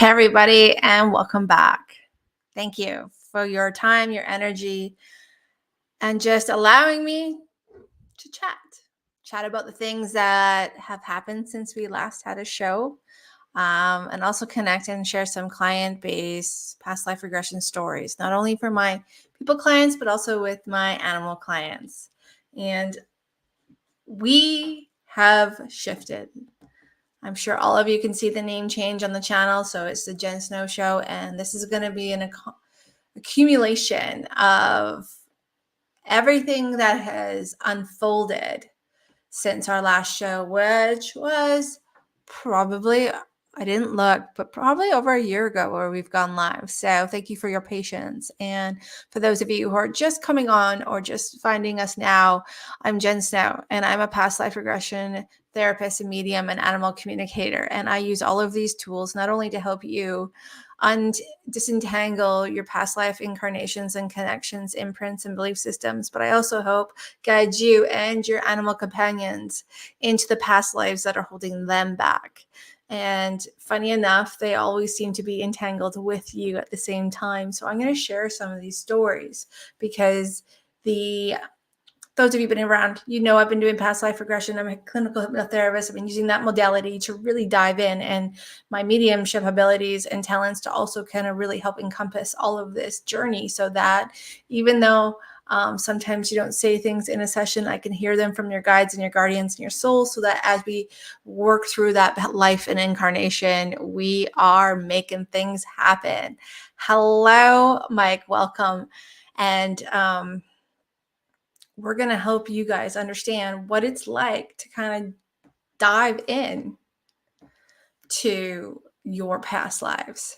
Hey, everybody, and welcome back. Thank you for your time, your energy, and just allowing me to chat about the things that have happened since we last had a show, and also connect and share some client-based past life regression stories, not only for my people clients, but also with my animal clients. And we have shifted. I'm sure all of you can see the name change on the channel. So it's the Jen Snow Show. And this is going to be an accumulation of everything that has unfolded since our last show, which was probably, I didn't look, but probably over a year ago where we've gone live. So thank you for your patience. And for those of you who are just coming on or just finding us now, I'm Jen Snow, and I'm a past life regression therapist and medium and animal communicator. And I use all of these tools not only to help you disentangle your past life incarnations and connections, imprints, and belief systems, but I also hope guide you and your animal companions into the past lives that are holding them back. And funny enough, they always seem to be entangled with you at the same time. So I'm going to share some of these stories because those of you who've been around, I've been doing past life regression. I'm a clinical hypnotherapist. I've been using that modality to really dive in, and my mediumship abilities and talents to also kind of really help encompass all of this journey, so that even though sometimes you don't say things in a session, I can hear them from your guides and your guardians and your soul, so that as we work through that life and incarnation, we are making things happen. Hello, Mike. Welcome. And we're going to help you guys understand what it's like to kind of dive in to your past lives.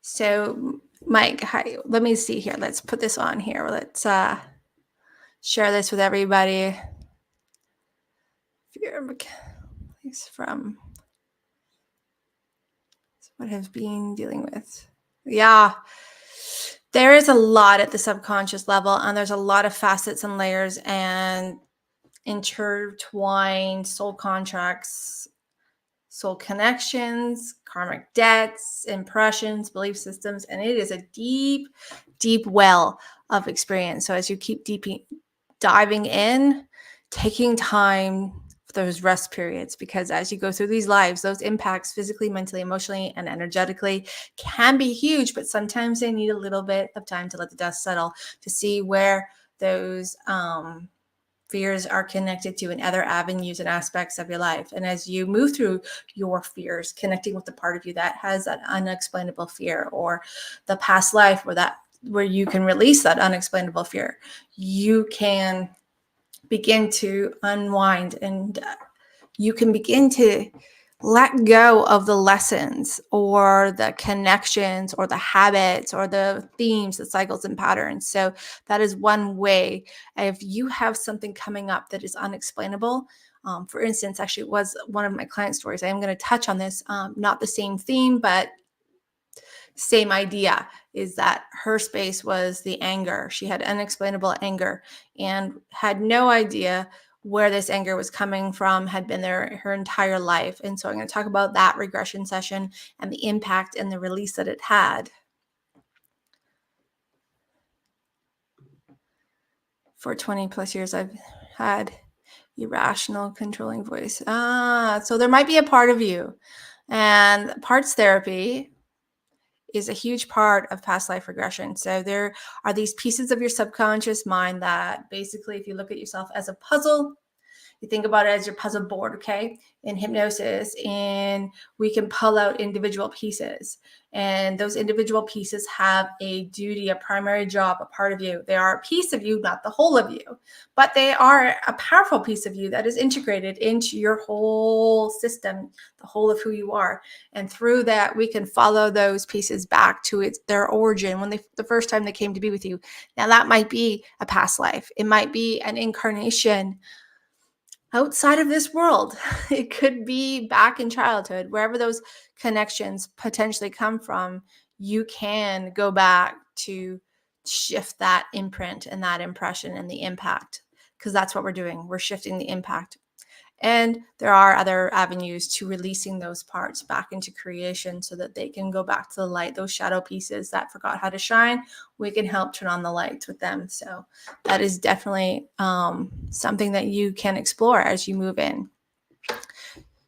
So, Mike, hi, let me see here. Let's put this on here. Let's share this with everybody. From what I've been dealing with. Yeah. There is a lot at the subconscious level, and there's a lot of facets and layers and intertwined soul contracts, soul connections, karmic debts, impressions, belief systems, and it is a deep, deep well of experience. So as you keep diving in, taking time for those rest periods, because as you go through these lives, those impacts physically, mentally, emotionally, and energetically can be huge, but sometimes they need a little bit of time to let the dust settle, to see where those fears are connected to in other avenues and aspects of your life. And as you move through your fears, connecting with the part of you that has that unexplainable fear, or the past life where you can release that unexplainable fear, you can begin to unwind, and you can begin to let go of the lessons or the connections or the habits or the themes, the cycles and patterns. So that is one way. If you have something coming up that is unexplainable, for instance, actually it was one of my client stories. I am going to touch on this, not the same theme, but same idea, is that her space was the anger. She had unexplainable anger and had no idea where this anger was coming from, had been there her entire life. And so I'm going to talk about that regression session and the impact and the release that it had. For 20 plus years, I've had irrational, controlling voice. So there might be a part of you. And parts therapy is a huge part of past life regression. So there are these pieces of your subconscious mind that basically, if you look at yourself as a puzzle, you think about it as your puzzle board, okay? In hypnosis, and we can pull out individual pieces. And those individual pieces have a duty, a primary job, a part of you. They are a piece of you, not the whole of you, but they are a powerful piece of you that is integrated into your whole system, the whole of who you are. And through that, we can follow those pieces back to their origin, when the first time they came to be with you. Now, that might be a past life. It might be an incarnation outside of this world. It could be back in childhood. Wherever those connections potentially come from, you can go back to shift that imprint and that impression and the impact, because that's what we're doing. We're shifting the impact. And there are other avenues to releasing those parts back into creation so that they can go back to the light. Those shadow pieces that forgot how to shine, we can help turn on the lights with them. So that is definitely something that you can explore as you move in.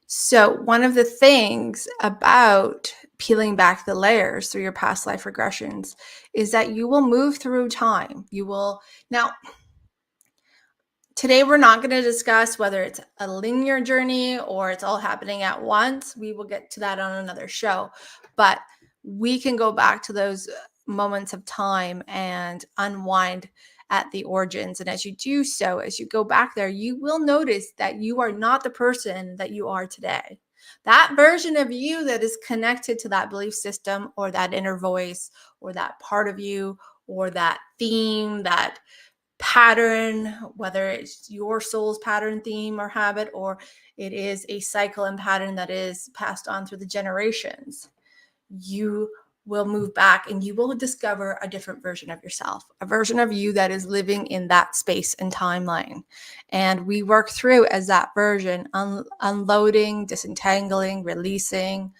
So one of the things about peeling back the layers through your past life regressions is that you will move through time. You will now. Today, we're not going to discuss whether it's a linear journey or it's all happening at once. We will get to that on another show. But we can go back to those moments of time and unwind at the origins. And as you do so, as you go back there, you will notice that you are not the person that you are today. That version of you that is connected to that belief system or that inner voice or that part of you or that theme, that pattern, whether it's your soul's pattern, theme, or habit, or it is a cycle and pattern that is passed on through the generations, you will move back and you will discover a different version of yourself, a version of you that is living in that space and timeline. And we work through as that version, unloading, disentangling, releasing,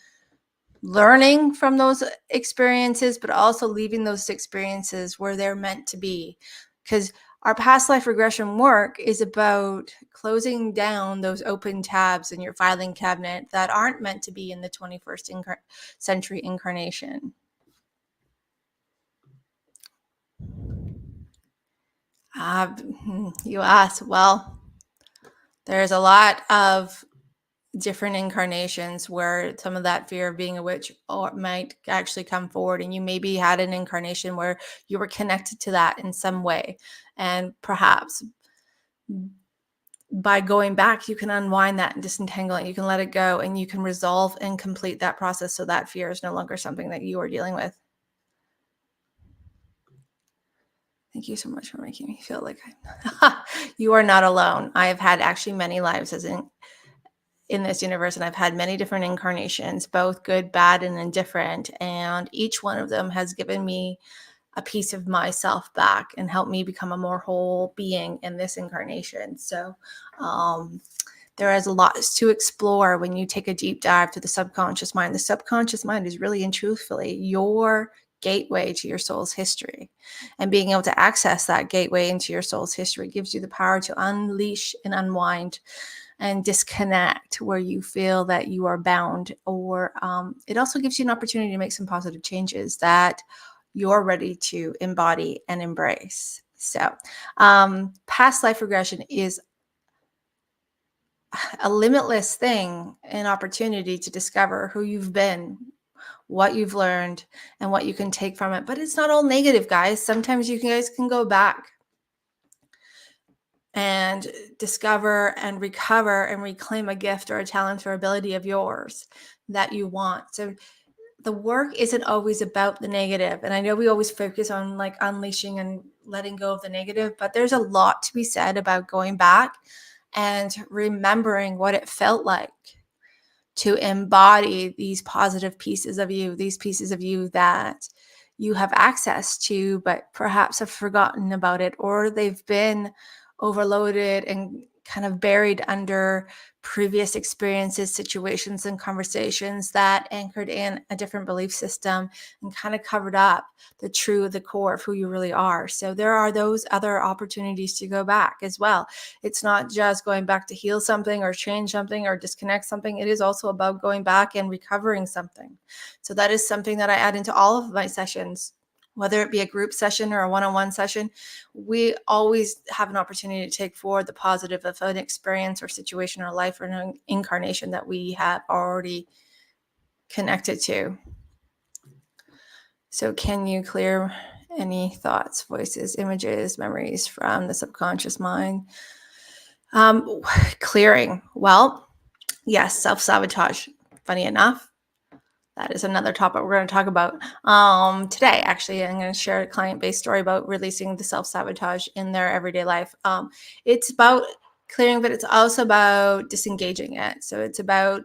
learning from those experiences, but also leaving those experiences where they're meant to be. Because our past life regression work is about closing down those open tabs in your filing cabinet that aren't meant to be in the 21st century incarnation. You ask, well, there's a lot of different incarnations where some of that fear of being a witch might actually come forward, and you maybe had an incarnation where you were connected to that in some way, and perhaps by going back you can unwind that and disentangle it, you can let it go, and you can resolve and complete that process so that fear is no longer something that you are dealing with. Thank you so much for making me feel like you are not alone. I have had actually many lives as in this universe, and I've had many different incarnations, both good, bad, and indifferent, and each one of them has given me a piece of myself back and helped me become a more whole being in this incarnation. So there is a lot to explore when you take a deep dive to the subconscious mind. The subconscious mind is really and truthfully your gateway to your soul's history, and being able to access that gateway into your soul's history gives you the power to unleash and unwind and disconnect where you feel that you are bound, or it also gives you an opportunity to make some positive changes that you're ready to embody and embrace. So past life regression is a limitless thing, an opportunity to discover who you've been, what you've learned, and what you can take from it. But it's not all negative, guys. Sometimes you guys can go back and discover and recover and reclaim a gift or a talent or ability of yours that you want. So the work isn't always about the negative. And I know we always focus on like unleashing and letting go of the negative, but there's a lot to be said about going back and remembering what it felt like to embody these positive pieces of you, these pieces of you that you have access to, but perhaps have forgotten about it, or they've been overloaded and kind of buried under previous experiences, situations, and conversations that anchored in a different belief system and kind of covered up the core of who you really are. So there are those other opportunities to go back as well. It's not just going back to heal something or change something or disconnect something. It is also about going back and recovering something. So that is something that I add into all of my sessions. Whether it be a group session or a one-on-one session, we always have an opportunity to take forward the positive of an experience or situation or life or an incarnation that we have already connected to. So can you clear any thoughts, voices, images, memories from the subconscious mind? Clearing. Well, yes, self-sabotage. Funny enough, that is another topic we're going to talk about today. Actually, I'm going to share a client-based story about releasing the self-sabotage in their everyday life. It's about clearing, but it's also about disengaging it. So it's about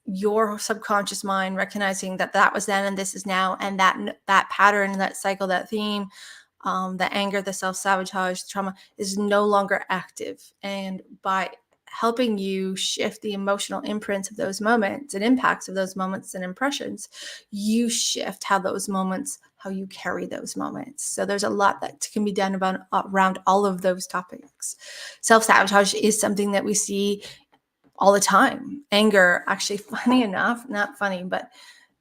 your subconscious mind recognizing that that was then and this is now, and that pattern, that cycle, that theme, the anger, the self-sabotage, the trauma is no longer active. And by helping you shift the emotional imprints of those moments and impacts of those moments and impressions, you shift how you carry those moments. So there's a lot that can be done around all of those topics. Self-sabotage is something that we see all the time. Anger, actually, funny enough, not funny, but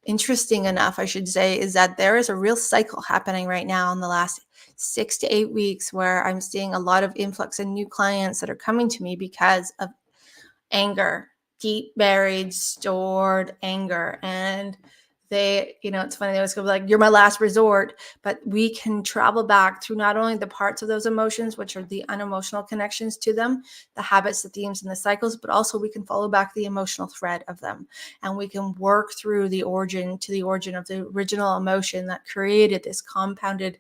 interesting enough, I should say, is that there is a real cycle happening right now in the last 6 to 8 weeks where I'm seeing a lot of influx and new clients that are coming to me because of anger, deep buried, stored anger. And it's funny, they always go like, you're my last resort. But we can travel back through not only the parts of those emotions, which are the unemotional connections to them, the habits, the themes, and the cycles, but also we can follow back the emotional thread of them. And we can work through the origin of the original emotion that created this compounded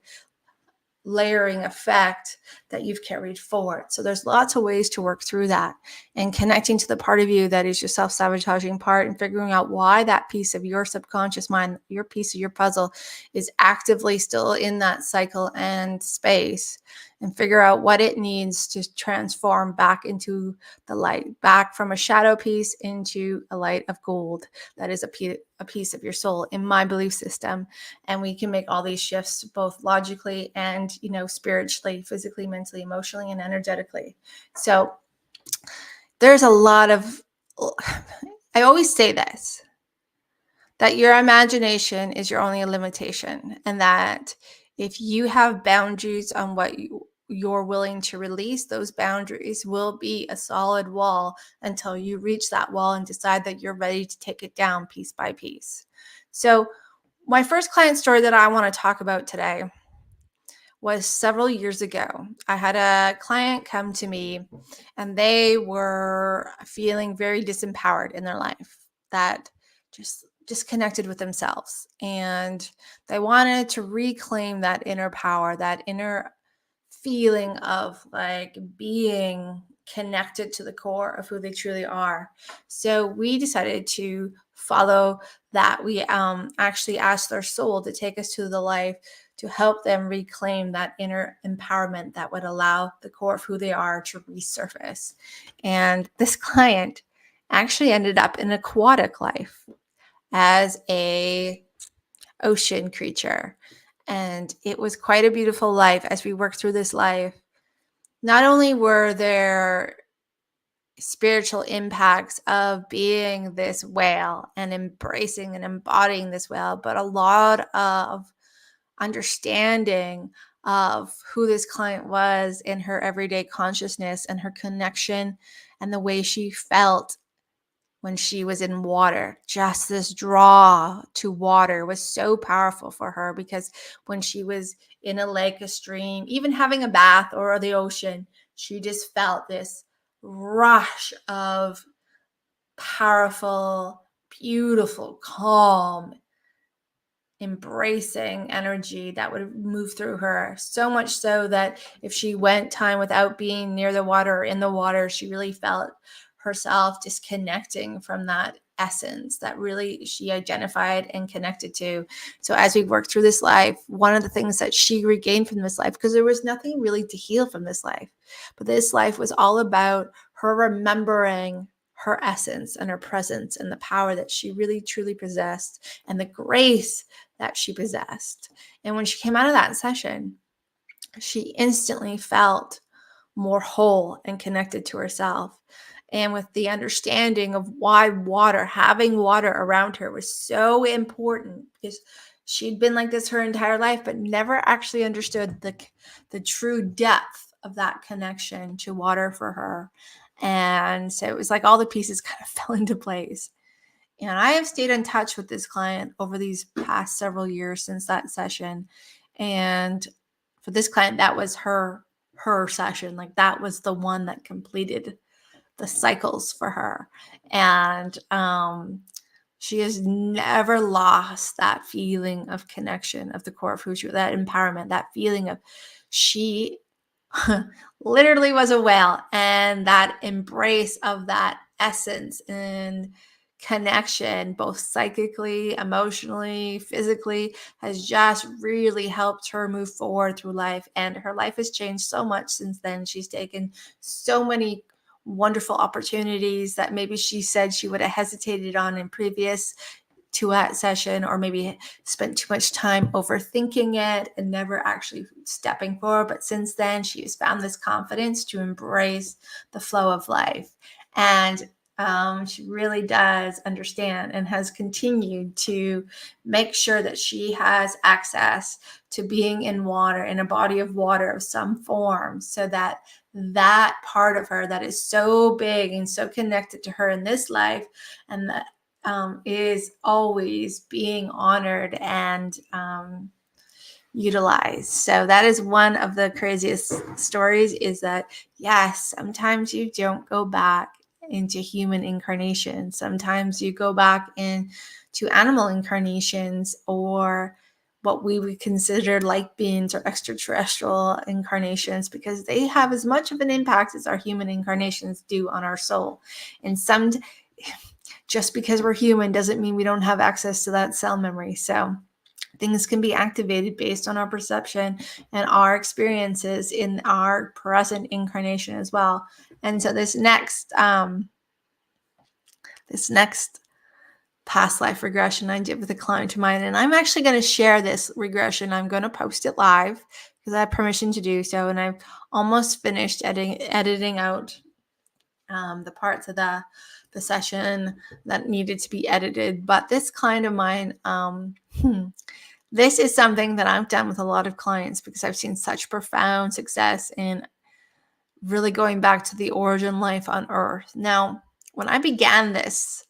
layering effect that you've carried forward. So there's lots of ways to work through that, and connecting to the part of you that is your self-sabotaging part and figuring out why that piece of your subconscious mind, your piece of your puzzle, is actively still in that cycle and space, and figure out what it needs to transform back into the light, back from a shadow piece into a light of gold that is a piece of your soul, in my belief system. And we can make all these shifts both logically and spiritually, physically, mentally, emotionally, and energetically. So there's a lot of, I always say this, that your imagination is your only limitation, and that if you have boundaries on what you're willing to release, those boundaries will be a solid wall until you reach that wall and decide that you're ready to take it down piece by piece. So my first client story that I want to talk about today was several years ago. I had a client come to me and they were feeling very disempowered in their life, that just disconnected with themselves. And they wanted to reclaim that inner power, that inner feeling of like being connected to the core of who they truly are. So we decided to follow that. We actually asked their soul to take us to the life to help them reclaim that inner empowerment that would allow the core of who they are to resurface. And this client actually ended up in aquatic life as a ocean creature. And it was quite a beautiful life as we worked through this life. Not only were there spiritual impacts of being this whale and embracing and embodying this whale, but a lot of understanding of who this client was in her everyday consciousness and her connection and the way she felt when she was in water. Just this draw to water was so powerful for her, because when she was in a lake, a stream, even having a bath or the ocean, she just felt this rush of powerful, beautiful, calm, embracing energy that would move through her. So much so that if she went time without being near the water or in the water, she really felt herself disconnecting from that essence that really she identified and connected to. So as we worked through this life, one of the things that she regained from this life, because there was nothing really to heal from this life, but this life was all about her remembering her essence and her presence and the power that she really truly possessed and the grace that she possessed. And when she came out of that session, she instantly felt more whole and connected to herself. And with the understanding of why having water around her was so important, because she'd been like this her entire life, but never actually understood the true depth of that connection to water for her. And so it was like all the pieces kind of fell into place. And I have stayed in touch with this client over these past several years since that session. And for this client, that was her session. Like that was the one that completed the cycles for her. And she has never lost that feeling of connection of the core of who she was, that empowerment, that feeling of she literally was a whale, and that embrace of that essence and connection, both psychically, emotionally, physically, has just really helped her move forward through life. And her life has changed so much since then. She's taken so many wonderful opportunities that maybe she said she would have hesitated on in previous to that session, or maybe spent too much time overthinking it and never actually stepping forward. But since then, she has found this confidence to embrace the flow of life. And she really does understand and has continued to make sure that she has access to being in water, in a body of water of some form, so that that part of her that is so big and so connected to her in this life, and that is always being honored and utilized. So that is one of the craziest stories, is that yes, sometimes you don't go back into human incarnation. Sometimes you go back into animal incarnations, or what we would consider light beings or extraterrestrial incarnations, because they have as much of an impact as our human incarnations do on our soul. And just because we're human doesn't mean we don't have access to that cell memory. So things can be activated based on our perception and our experiences in our present incarnation as well. And so this next past life regression I did with a client of mine, and I'm actually going to share this regression. I'm going to post it live because I have permission to do so, and I've almost finished editing out the parts of the session that needed to be edited. But this client of mine, this is something that I've done with a lot of clients, because I've seen such profound success in really going back to the origin life on Earth. Now, when I began this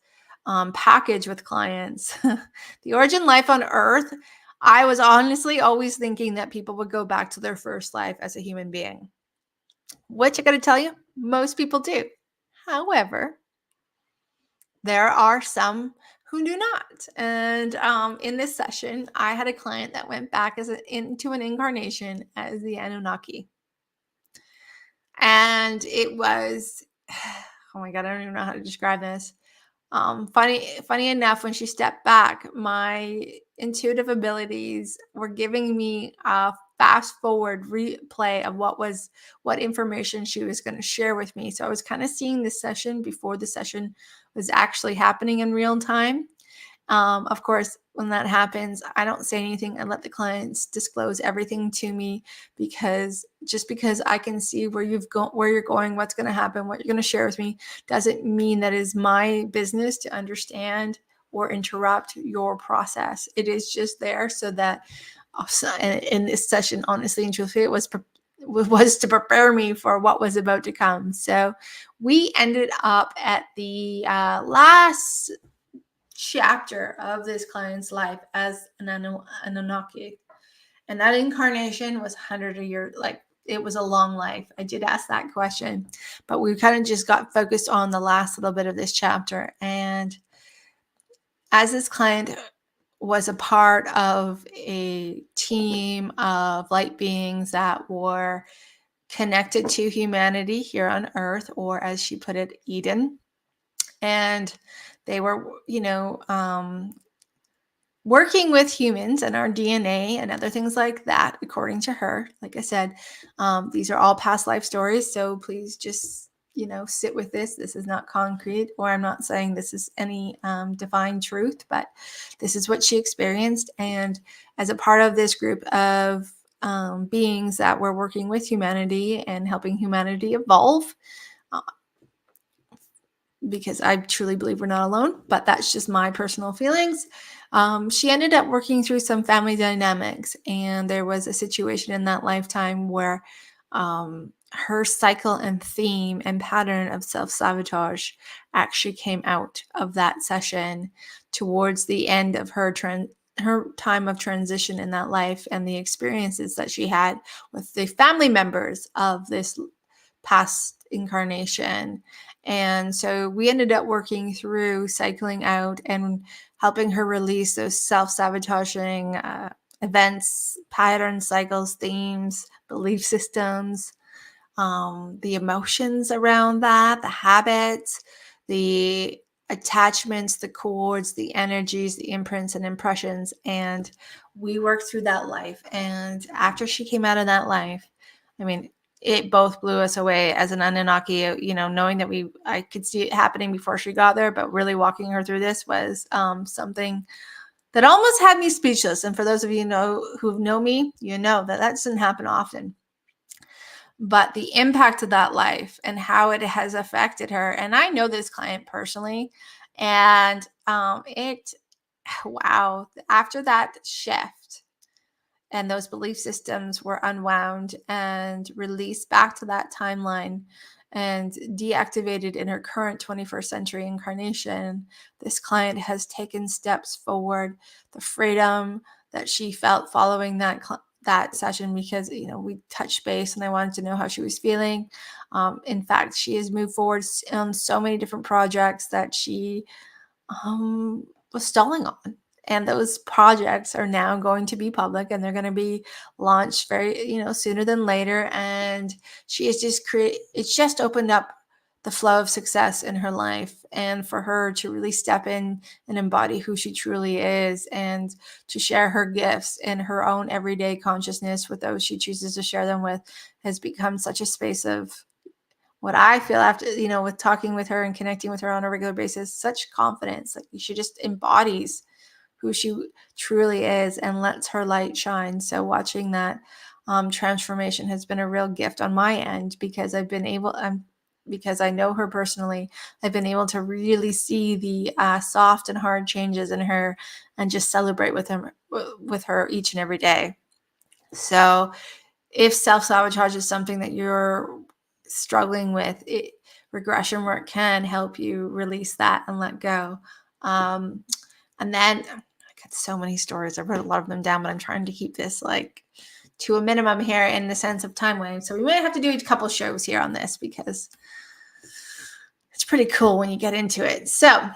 package with clients, the origin life on Earth, I was honestly always thinking that people would go back to their first life as a human being, which I got to tell you, most people do. However, there are some who do not. And in this session, I had a client that went back into an incarnation as the Anunnaki. And it was, oh my God, I don't even know how to describe this. Funny enough, when she stepped back, my intuitive abilities were giving me a fast forward replay of what information she was going to share with me. So I was kind of seeing this session before the session was actually happening in real time. Of course, when that happens, I don't say anything. I let the clients disclose everything to me, because just because I can see where you're going, what's going to happen, what you're going to share with me, doesn't mean that is my business to understand or interrupt your process. It is just there so that in this session, honestly and truthfully, it was to prepare me for what was about to come. So we ended up at the last chapter of this client's life as an Anunnaki. And that incarnation was 100 a year, like it was a long life. I did ask that question, but we kind of just got focused on the last little bit of this chapter. And as this client was a part of a team of light beings that were connected to humanity here on Earth, or as she put it, Eden. And they were, working with humans and our DNA and other things like that, according to her. Like I said, these are all past life stories. So please just, sit with this. This is not concrete, or I'm not saying this is any divine truth, but this is what she experienced. And as a part of this group of beings that were working with humanity and helping humanity evolve, because I truly believe we're not alone, but that's just my personal feelings. She ended up working through some family dynamics, and there was a situation in that lifetime where her cycle and theme and pattern of self-sabotage actually came out of that session towards the end of her time of transition in that life, and the experiences that she had with the family members of this past incarnation. And so we ended up working through cycling out and helping her release those self-sabotaging events, patterns, cycles, themes, belief systems, the emotions around that, the habits, the attachments, the cords, the energies, the imprints and impressions. And we worked through that life. And after she came out of that life, I mean, it both blew us away as an Anunnaki, knowing that I could see it happening before she got there, but really walking her through this was something that almost had me speechless. And for those of you who know me, that doesn't happen often. But the impact of that life and how it has affected her, and I know this client personally, and wow, after that shift, and those belief systems were unwound and released back to that timeline and deactivated in her current 21st century incarnation, this client has taken steps forward. The freedom that she felt following that session, because we touched base and I wanted to know how she was feeling. In fact, she has moved forward on so many different projects that she was stalling on. And those projects are now going to be public, and they're going to be launched very, sooner than later. And she has it's just opened up the flow of success in her life, and for her to really step in and embody who she truly is, and to share her gifts in her own everyday consciousness with those she chooses to share them with, has become such a space of what I feel after, with talking with her and connecting with her on a regular basis, such confidence. Like, she just embodies who she truly is and lets her light shine. So watching that transformation has been a real gift on my end, because because I know her personally, I've been able to really see the soft and hard changes in her, and just celebrate with her each and every day. So if self-sabotage is something that you're struggling with, regression work can help you release that and let go. And then I got so many stories. I wrote a lot of them down, but I'm trying to keep this to a minimum here in the sense of timeline. So we might have to do a couple shows here on this, because it's pretty cool when you get into it. So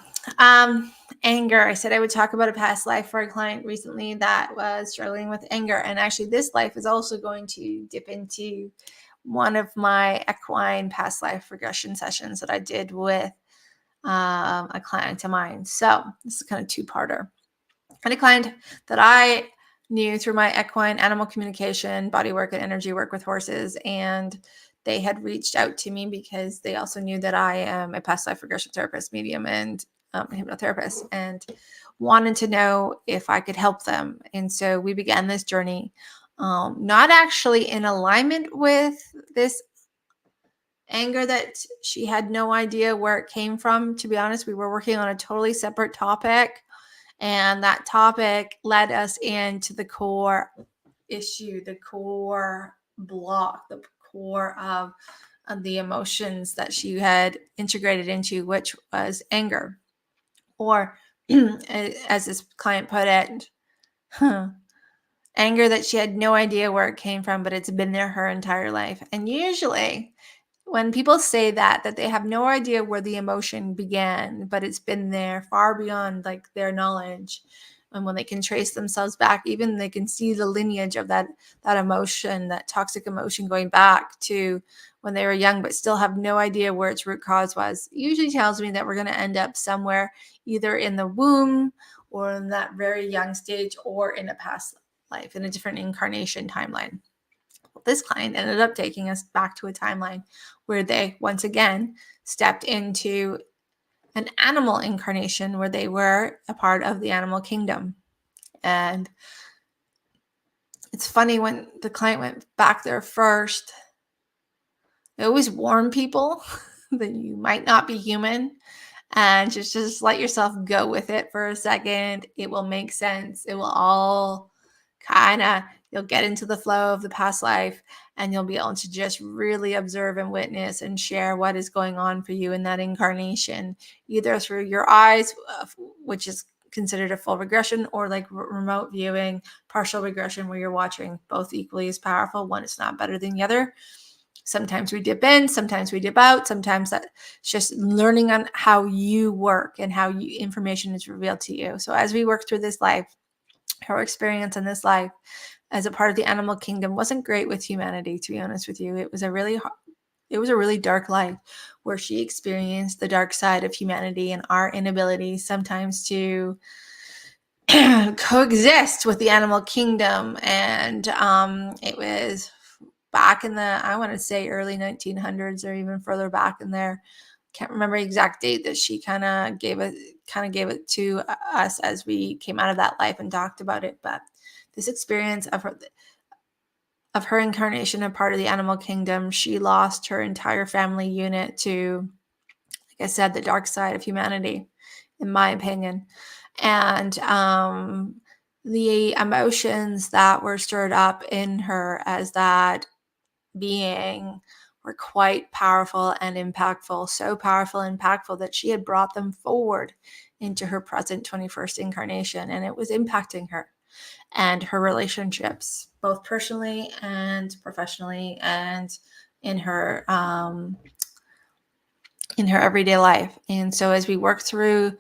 anger. I said I would talk about a past life for a client recently that was struggling with anger. And actually this life is also going to dip into one of my equine past life regression sessions that I did with a client of mine. So this is kind of two-parter. And a client that I knew through my equine animal communication, body work, and energy work with horses. And they had reached out to me because they also knew that I am a past life regression therapist, medium, and hypnotherapist, and wanted to know if I could help them. And so we began this journey, not actually in alignment with this anger that she had no idea where it came from. To be honest, we were working on a totally separate topic, and that topic led us into the core issue, the core block, the core of the emotions that she had integrated into, which was anger, or as this client put it, anger that she had no idea where it came from, but it's been there her entire life. And usually when people say that they have no idea where the emotion began, but it's been there far beyond their knowledge, and when they can trace themselves back, even they can see the lineage of that emotion, that toxic emotion, going back to when they were young, but still have no idea where its root cause was, usually tells me that we're going to end up somewhere either in the womb or in that very young stage, or in a past life, in a different incarnation timeline. This client ended up taking us back to a timeline where they once again stepped into an animal incarnation, where they were a part of the animal kingdom. And it's funny, when the client went back there first, I always warn people that you might not be human, and just let yourself go with it for a second. It will make sense. It will all you'll get into the flow of the past life, and you'll be able to just really observe and witness and share what is going on for you in that incarnation, either through your eyes, which is considered a full regression, or remote viewing, partial regression, where you're watching. Both equally as powerful. One is not better than the other. Sometimes we dip in, sometimes we dip out. Sometimes that's just learning on how you work and how information is revealed to you. So as we work through this life, her experience in this life as a part of the animal kingdom wasn't great with humanity, to be honest with you. It was a really dark life, where she experienced the dark side of humanity and our inability sometimes to coexist with the animal kingdom. And it was back in the, I want to say early 1900s or even further back in there. Can't remember the exact date that she kind of gave it to us as we came out of that life and talked about it. But this experience of her incarnation, a part of the animal kingdom, she lost her entire family unit to, like I said, the dark side of humanity, in my opinion. And the emotions that were stirred up in her as that being were quite powerful and impactful, so powerful and impactful that she had brought them forward into her present 21st incarnation, and it was impacting her and her relationships, both personally and professionally, and in her everyday life. And so as we worked through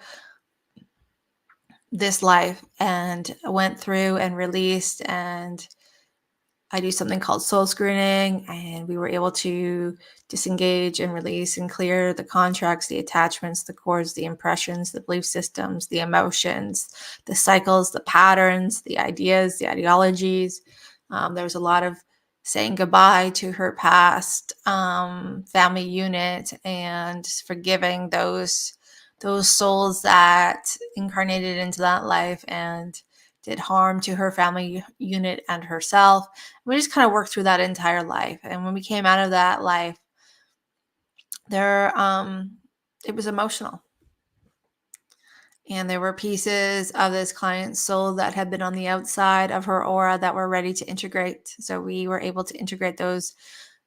this life and went through and released, and I do something called soul screening, and we were able to disengage and release and clear the contracts, the attachments, the cords, the impressions, the belief systems, the emotions, the cycles, the patterns, the ideas, the ideologies. There was a lot of saying goodbye to her past family unit and forgiving those souls that incarnated into that life and did harm to her family unit and herself. We just kind of worked through that entire life. And when we came out of that life, it was emotional. And there were pieces of this client's soul that had been on the outside of her aura that were ready to integrate. So we were able to integrate those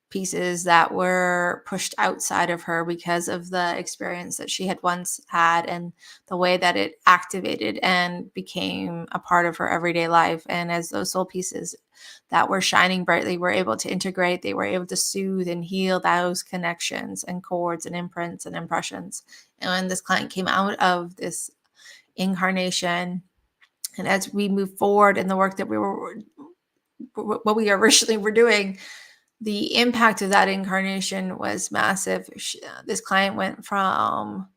pieces that were pushed outside of her because of the experience that she had once had and the way that it activated and became a part of her everyday life. And as those soul pieces that were shining brightly were able to integrate, they were able to soothe and heal those connections and cords and imprints and impressions. And when this client came out of this incarnation, and as we move forward in the work that what we originally were doing, the impact of that incarnation was massive. This client went from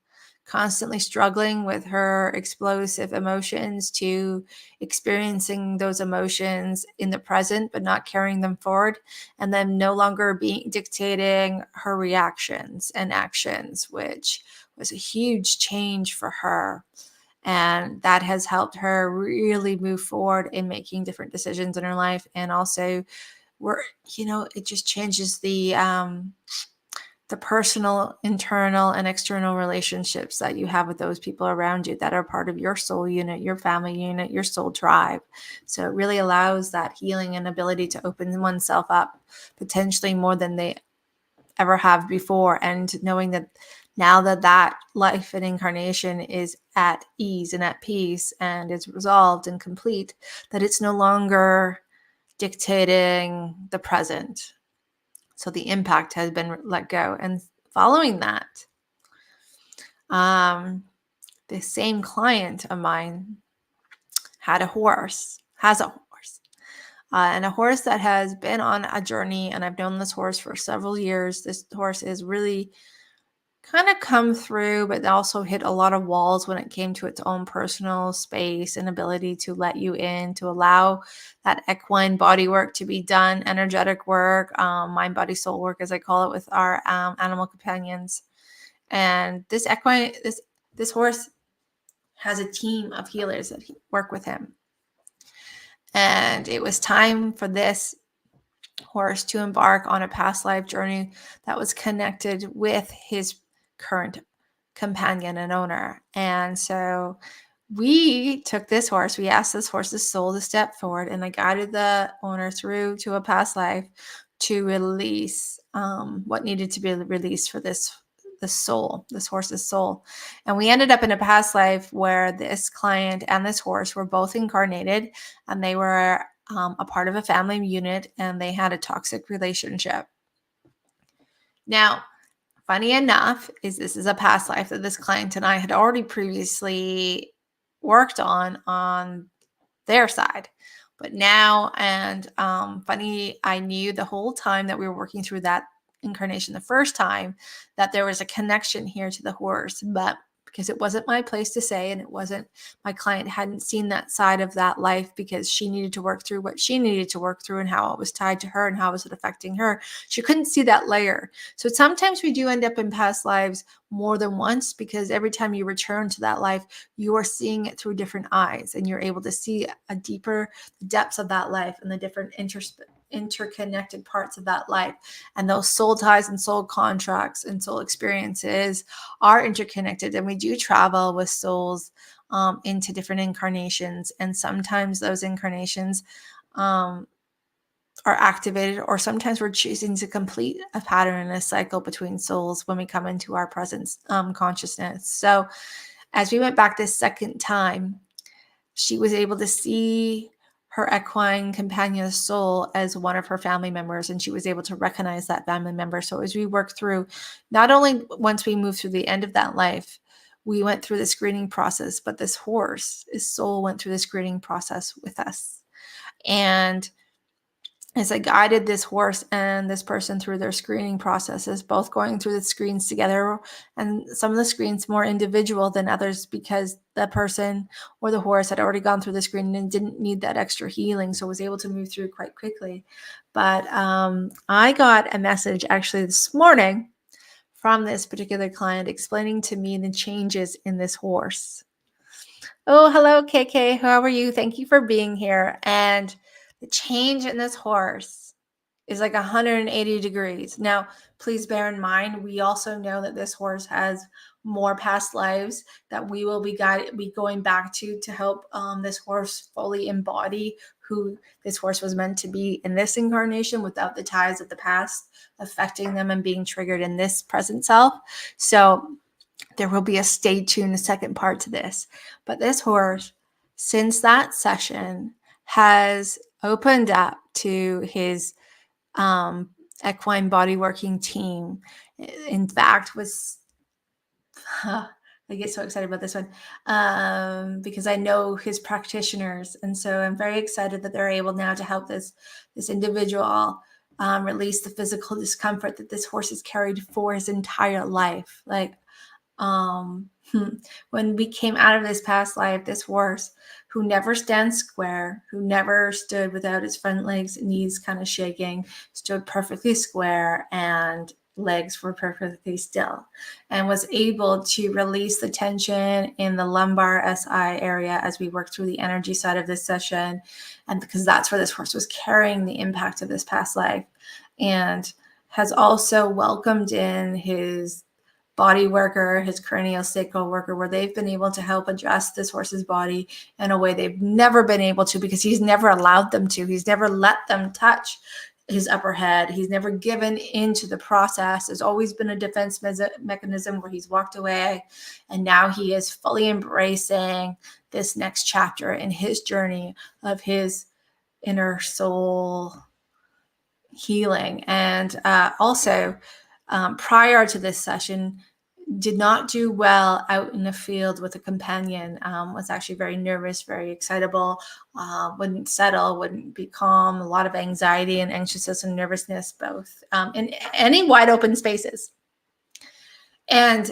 constantly struggling with her explosive emotions to experiencing those emotions in the present, but not carrying them forward, and then no longer dictating her reactions and actions, which was a huge change for her. And that has helped her really move forward in making different decisions in her life. And also it just changes the personal, internal, and external relationships that you have with those people around you that are part of your soul unit, your family unit, your soul tribe. So it really allows that healing and ability to open oneself up potentially more than they ever have before. And knowing that now that life and incarnation is at ease and at peace and is resolved and complete, that it's no longer dictating the present. So the impact has been let go. And following that, the same client of mine has a horse, and a horse that has been on a journey. And I've known this horse for several years. This horse is really kind of come through, but also hit a lot of walls when it came to its own personal space and ability to let you in, to allow that equine body work to be done, energetic work, mind, body, soul work, as I call it, with our animal companions. And this horse has a team of healers that work with him. And it was time for this horse to embark on a past life journey that was connected with his current companion and owner. And so we took this horse, we asked this horse's soul to step forward, and I guided the owner through to a past life to release what needed to be released for this horse's soul. And we ended up in a past life where this client and this horse were both incarnated, and they were a part of a family unit, and they had a toxic relationship. Now, funny enough, this is a past life that this client and I had already previously worked on their side. But now, and funny, I knew the whole time that we were working through that incarnation the first time that there was a connection here to the horse. But because it wasn't my place to say, and it wasn't, my client hadn't seen that side of that life because she needed to work through what she needed to work through and how it was tied to her and how was it affecting her. She couldn't see that layer. So sometimes we do end up in past lives more than once, because every time you return to that life, you are seeing it through different eyes, and you're able to see a deeper depths of that life and the different interconnected parts of that life. And those soul ties and soul contracts and soul experiences are interconnected, and we do travel with souls into different incarnations, and sometimes those incarnations are activated, or sometimes we're choosing to complete a pattern and a cycle between souls when we come into our present consciousness. So as we went back this second time, she was able to see her equine companion's soul as one of her family members, and she was able to recognize that family member. So as we work through, not only once we move through the end of that life, we went through the screening process, but this horse, his soul, went through the screening process with us. And as I guided this horse and this person through their screening processes, both going through the screens together, and some of the screens more individual than others because the person or the horse had already gone through the screen and didn't need that extra healing, so was able to move through quite quickly. But I got a message actually this morning from this particular client explaining to me the changes in this horse. Oh, hello, KK. How are you? Thank you for being here. And the change in this horse is like 180 degrees. Now, please bear in mind, we also know that this horse has more past lives that we will be going back to help this horse fully embody who this horse was meant to be in this incarnation without the ties of the past affecting them and being triggered in this present self. So there will be a stay tuned second part to this. But this horse, since that session, has opened up to his equine body working team. In fact, I get so excited about this one because I know his practitioners, and so I'm very excited that they're able now to help this individual release the physical discomfort that this horse has carried for his entire life. Like when we came out of this past life, this horse who never stands square, who never stood without his front legs and knees kind of shaking, stood perfectly square and legs were perfectly still, and was able to release the tension in the lumbar SI area as we worked through the energy side of this session. And because that's where this horse was carrying the impact of this past life, and has also welcomed in his body worker, his cranial sacral worker, where they've been able to help adjust this horse's body in a way they've never been able to, because he's never allowed them to. He's never let them touch his upper head. He's never given into the process. There's always been a defense mechanism where he's walked away. And now he is fully embracing this next chapter in his journey of his inner soul healing. And also, prior to this session, did not do well out in the field with a companion, was actually very nervous, very excitable, wouldn't settle, wouldn't be calm, a lot of anxiety and anxiousness and nervousness, both in any wide open spaces. And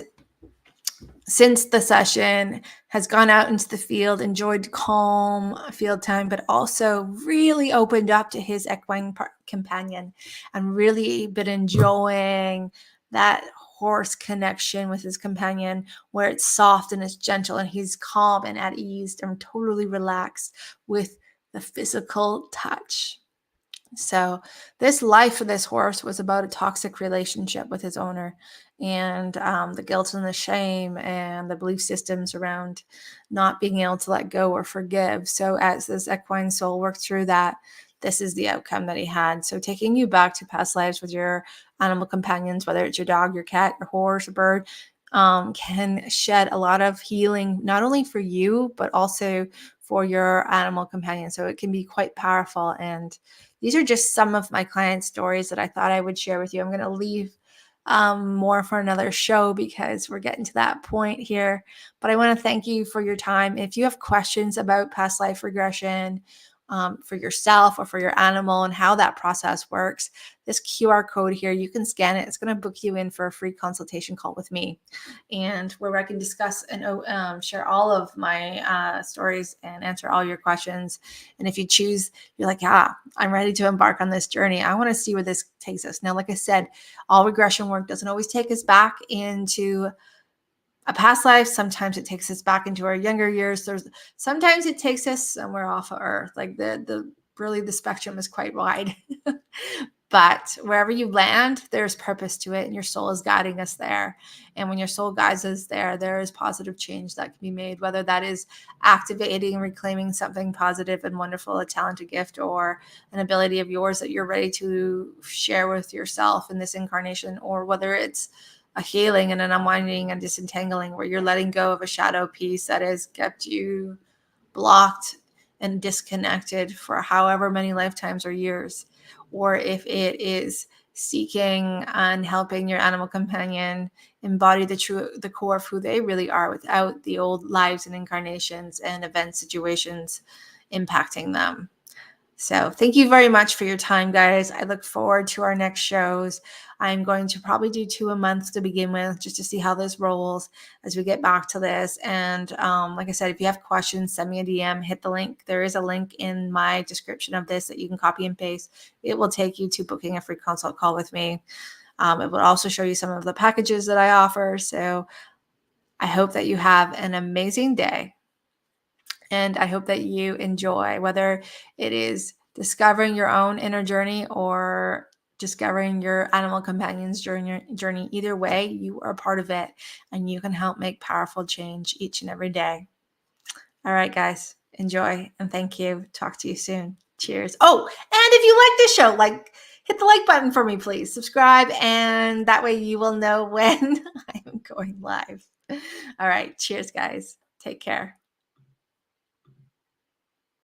since the session has gone out into the field, enjoyed calm field time, but also really opened up to his equine companion and really been enjoying that horse connection with his companion, where it's soft and it's gentle and he's calm and at ease and totally relaxed with the physical touch. So this life for this horse was about a toxic relationship with his owner, and the guilt and the shame and the belief systems around not being able to let go or forgive. So as this equine soul worked through that, this is the outcome that he had. So taking you back to past lives with your animal companions, whether it's your dog, your cat, your horse, or bird, can shed a lot of healing, not only for you, but also for your animal companion. So it can be quite powerful. And these are just some of my client stories that I thought I would share with you. I'm going to leave more for another show because we're getting to that point here. But I want to thank you for your time. If you have questions about past life regression for yourself or for your animal and how that process works, this QR code here, you can scan it. It's going to book you in for a free consultation call with me, and where I can discuss and share all of my stories and answer all your questions. And if you choose, you're like, yeah, I'm ready to embark on this journey. I want to see where this takes us. Now, like I said, all regression work doesn't always take us back into a past life. Sometimes it takes us back into our younger years. Sometimes it takes us somewhere off of Earth. Like the really the spectrum is quite wide. But wherever you land, there's purpose to it, and your soul is guiding us there. And when your soul guides us there, there is positive change that can be made, whether that is activating and reclaiming something positive and wonderful, a talent, a gift, or an ability of yours that you're ready to share with yourself in this incarnation, or whether it's a healing and an unwinding and disentangling where you're letting go of a shadow piece that has kept you blocked and disconnected for however many lifetimes or years. Or if it is seeking and helping your animal companion embody the core of who they really are without the old lives and incarnations and event situations impacting them. So thank you very much for your time, guys. I look forward to our next shows. I'm going to probably do 2 a month to begin with, just to see how this rolls as we get back to this. And like I said, if you have questions, send me a DM, hit the link. There is a link in my description of this that you can copy and paste. It will take you to booking a free consult call with me. It will also show you some of the packages that I offer. So I hope that you have an amazing day. And I hope that you enjoy, whether it is discovering your own inner journey or discovering your animal companion's journey. Either way, you are part of it, and you can help make powerful change each and every day. All right, guys, enjoy, and thank you. Talk to you soon. Cheers. Oh, and if you like this show, hit the like button for me, please. Subscribe, and that way you will know when I'm going live. All right, cheers, guys. Take care.